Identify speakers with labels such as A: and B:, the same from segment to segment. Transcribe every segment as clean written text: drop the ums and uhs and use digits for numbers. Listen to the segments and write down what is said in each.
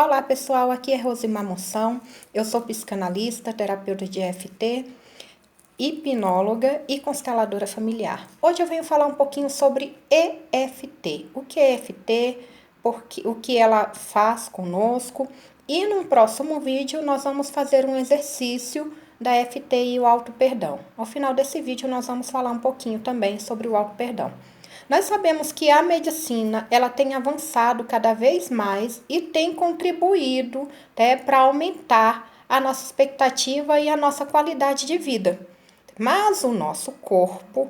A: Olá pessoal, aqui é Rosimar Monção, eu sou psicanalista, terapeuta de EFT, hipnóloga e consteladora familiar. Hoje eu venho falar um pouquinho sobre EFT, o que é EFT, o que ela faz conosco e num próximo vídeo nós vamos fazer um exercício da EFT e o auto-perdão. Ao final desse vídeo nós vamos falar um pouquinho também sobre o auto-perdão. Nós sabemos que a medicina ela tem avançado cada vez mais e tem contribuído para aumentar a nossa expectativa e a nossa qualidade de vida. Mas o nosso corpo,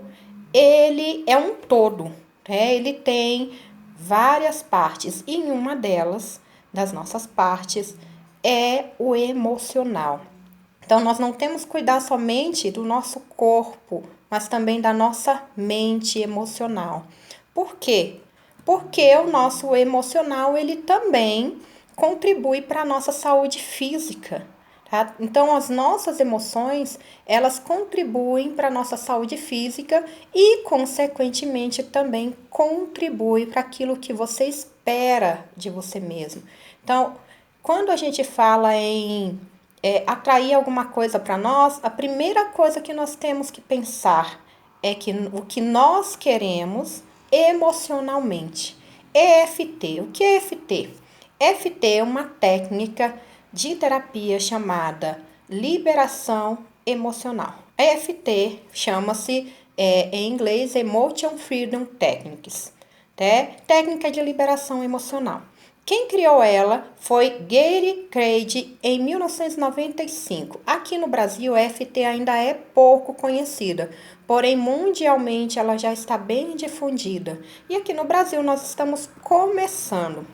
A: ele é um todo, ele tem várias partes e em uma delas, das nossas partes, é o emocional. Então, nós não temos que cuidar somente do nosso corpo, mas também da nossa mente emocional. Por quê? Porque o nosso emocional, ele também contribui para a nossa saúde física. Tá? Então, as nossas emoções, elas contribuem para a nossa saúde física e, consequentemente, também contribuem para aquilo que você espera de você mesmo. Então, quando a gente fala em atrair alguma coisa para nós, a primeira coisa que nós temos que pensar é que o que nós queremos emocionalmente. EFT. O que é EFT? EFT é uma técnica de terapia chamada liberação emocional. EFT chama-se, em inglês, Emotion Freedom Techniques, técnica de liberação emocional. Quem criou ela foi Gary Craig em 1995. Aqui no Brasil, a EFT ainda é pouco conhecida, porém mundialmente ela já está bem difundida. E aqui no Brasil nós estamos começando.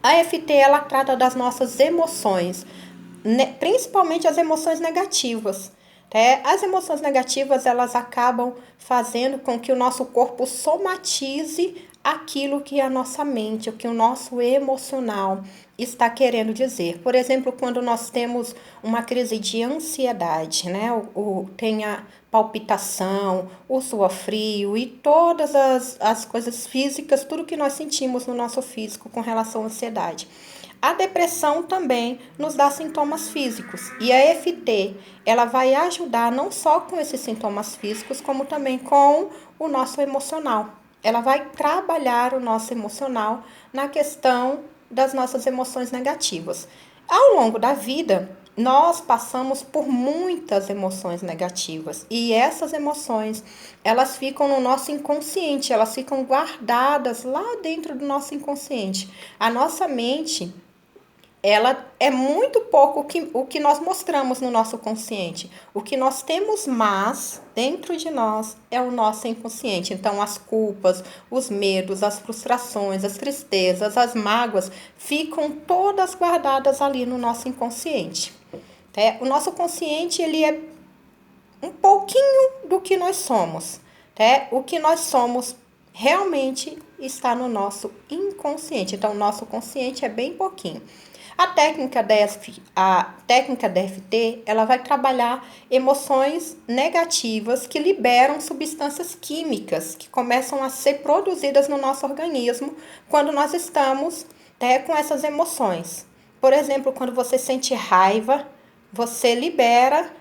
A: A EFT ela trata das nossas emoções, principalmente as emoções negativas. As emoções negativas elas acabam fazendo com que o nosso corpo somatize aquilo que a nossa mente, o que o nosso emocional está querendo dizer. Por exemplo, quando nós temos uma crise de ansiedade, tem a palpitação, o suor frio e todas as coisas físicas, tudo que nós sentimos no nosso físico com relação à ansiedade. A depressão também nos dá sintomas físicos e a EFT ela vai ajudar não só com esses sintomas físicos, como também com o nosso emocional. Ela vai trabalhar o nosso emocional na questão das nossas emoções negativas. Ao longo da vida, nós passamos por muitas emoções negativas e essas emoções, elas ficam no nosso inconsciente, elas ficam guardadas lá dentro do nosso inconsciente. A nossa mente, ela é muito pouco o que nós mostramos no nosso consciente. O que nós temos mais dentro de nós é o nosso inconsciente. Então, as culpas, os medos, as frustrações, as tristezas, as mágoas ficam todas guardadas ali no nosso inconsciente. O nosso consciente, ele é um pouquinho do que nós somos. O que nós somos realmente está no nosso inconsciente. Então, o nosso consciente é bem pouquinho. A técnica da EFT, ela vai trabalhar emoções negativas que liberam substâncias químicas que começam a ser produzidas no nosso organismo quando nós estamos com essas emoções. Por exemplo, quando você sente raiva, você libera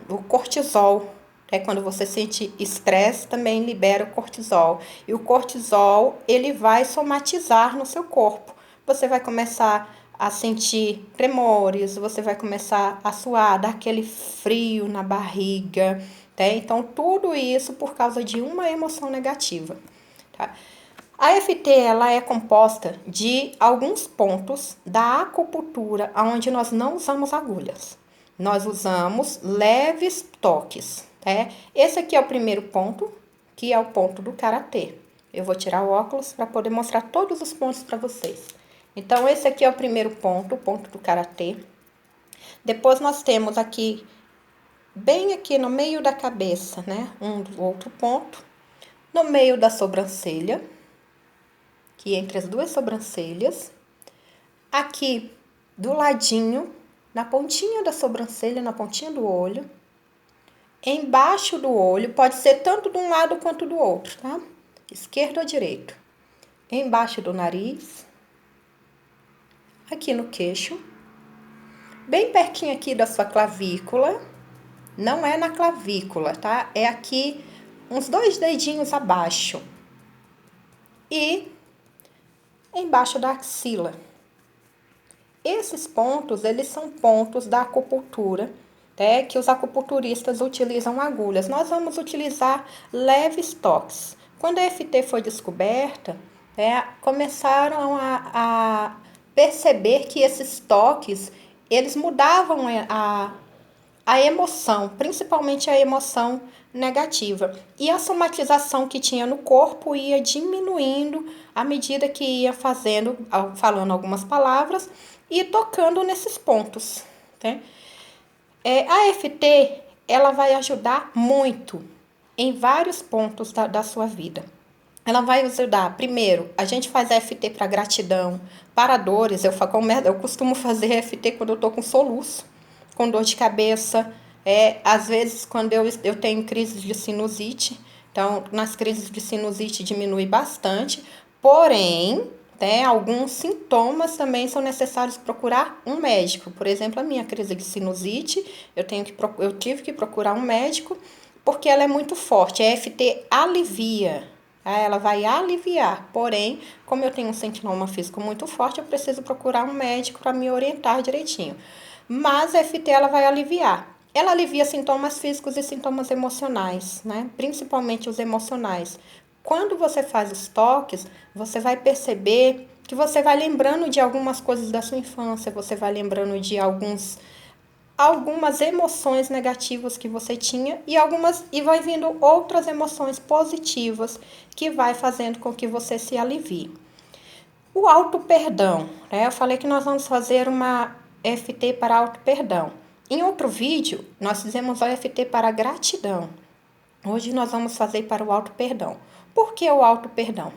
A: o cortisol. Quando você sente estresse, também libera o cortisol. E o cortisol, ele vai somatizar no seu corpo. Você vai começar a sentir tremores, você vai começar a suar, dar aquele frio na barriga, Então, tudo isso por causa de uma emoção negativa, A EFT, ela é composta de alguns pontos da acupuntura, onde nós não usamos agulhas. Nós usamos leves toques, Esse aqui é o primeiro ponto, que é o ponto do karatê. Eu vou tirar o óculos para poder mostrar todos os pontos para vocês. Então, esse aqui é o primeiro ponto, o ponto do karatê. Depois nós temos aqui, bem aqui no meio da cabeça, outro ponto. No meio da sobrancelha, aqui entre as duas sobrancelhas. Aqui do ladinho, na pontinha da sobrancelha, na pontinha do olho. Embaixo do olho, pode ser tanto de um lado quanto do outro, Esquerdo ou direito. Embaixo do nariz. aqui no queixo, bem pertinho aqui da sua clavícula. Não é na clavícula, tá? É aqui uns 2 dedinhos abaixo. E embaixo da axila. Esses pontos, eles são pontos da acupuntura, né, que os acupunturistas utilizam agulhas. Nós vamos utilizar leves toques. Quando a EFT foi descoberta, começaram a perceber que esses toques, eles mudavam a emoção, principalmente a emoção negativa. E a somatização que tinha no corpo ia diminuindo à medida que ia falando algumas palavras e tocando nesses pontos. Né? A EFT, ela vai ajudar muito em vários pontos da sua vida. Ela vai ajudar, primeiro, a gente faz EFT para gratidão, para dores. Eu costumo fazer EFT quando eu tô com soluço, com dor de cabeça, às vezes quando eu tenho crises de sinusite. Então, nas crises de sinusite diminui bastante, porém, alguns sintomas também são necessários procurar um médico. Por exemplo, a minha crise de sinusite, eu tive que procurar um médico porque ela é muito forte. A EFT alivia, ela vai aliviar, porém, como eu tenho um sentinoma físico muito forte, eu preciso procurar um médico para me orientar direitinho. Mas a EFT ela vai aliviar. Ela alivia sintomas físicos e sintomas emocionais, né? Principalmente os emocionais. Quando você faz os toques, você vai perceber que você vai lembrando de algumas coisas da sua infância, você vai lembrando de algumas emoções negativas que você tinha e vai vindo outras emoções positivas que vai fazendo com que você se alivie. O auto-perdão, né? Eu falei que nós vamos fazer uma EFT para auto-perdão. Em outro vídeo, nós fizemos a EFT para gratidão. Hoje nós vamos fazer para o auto-perdão. Por que o auto-perdão?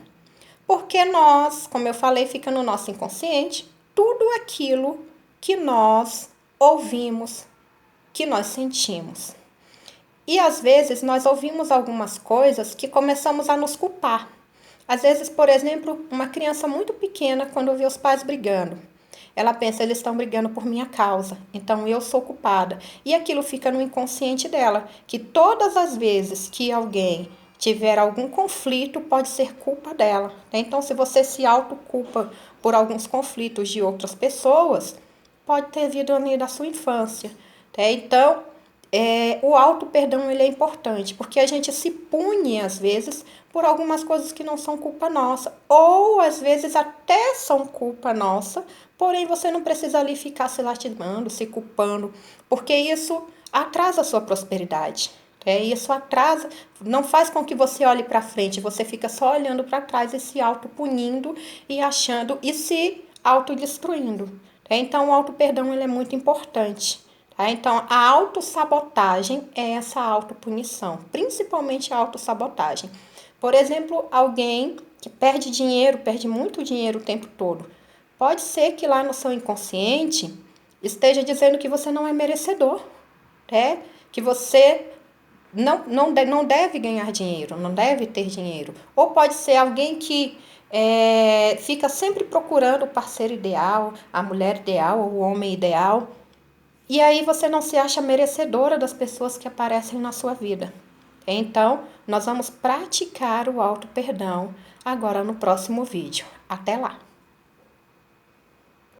A: Porque nós, como eu falei, fica no nosso inconsciente tudo aquilo que nós ouvimos, que nós sentimos. E às vezes nós ouvimos algumas coisas que começamos a nos culpar. Às vezes, por exemplo, uma criança muito pequena, quando vê os pais brigando, ela pensa, eles estão brigando por minha causa, então eu sou culpada. E aquilo fica no inconsciente dela, que todas as vezes que alguém tiver algum conflito, pode ser culpa dela. Então, se você se autoculpa por alguns conflitos de outras pessoas, pode ter vindo ali da sua infância. Então, o auto-perdão ele é importante, porque a gente se pune, às vezes, por algumas coisas que não são culpa nossa, ou às vezes até são culpa nossa, porém você não precisa ali ficar se lastimando, se culpando, porque isso atrasa a sua prosperidade. Isso atrasa, não faz com que você olhe para frente, você fica só olhando para trás e se auto-punindo e achando e se autodestruindo. Então, o auto-perdão ele é muito importante. Então, a autossabotagem é essa autopunição, principalmente a autossabotagem. Por exemplo, alguém que perde dinheiro, perde muito dinheiro o tempo todo. Pode ser que lá no seu inconsciente esteja dizendo que você não é merecedor, que você não deve ganhar dinheiro, não deve ter dinheiro. Ou pode ser alguém que fica sempre procurando o parceiro ideal, a mulher ideal, o homem ideal. E aí você não se acha merecedora das pessoas que aparecem na sua vida. Então, nós vamos praticar o auto-perdão agora no próximo vídeo. Até lá!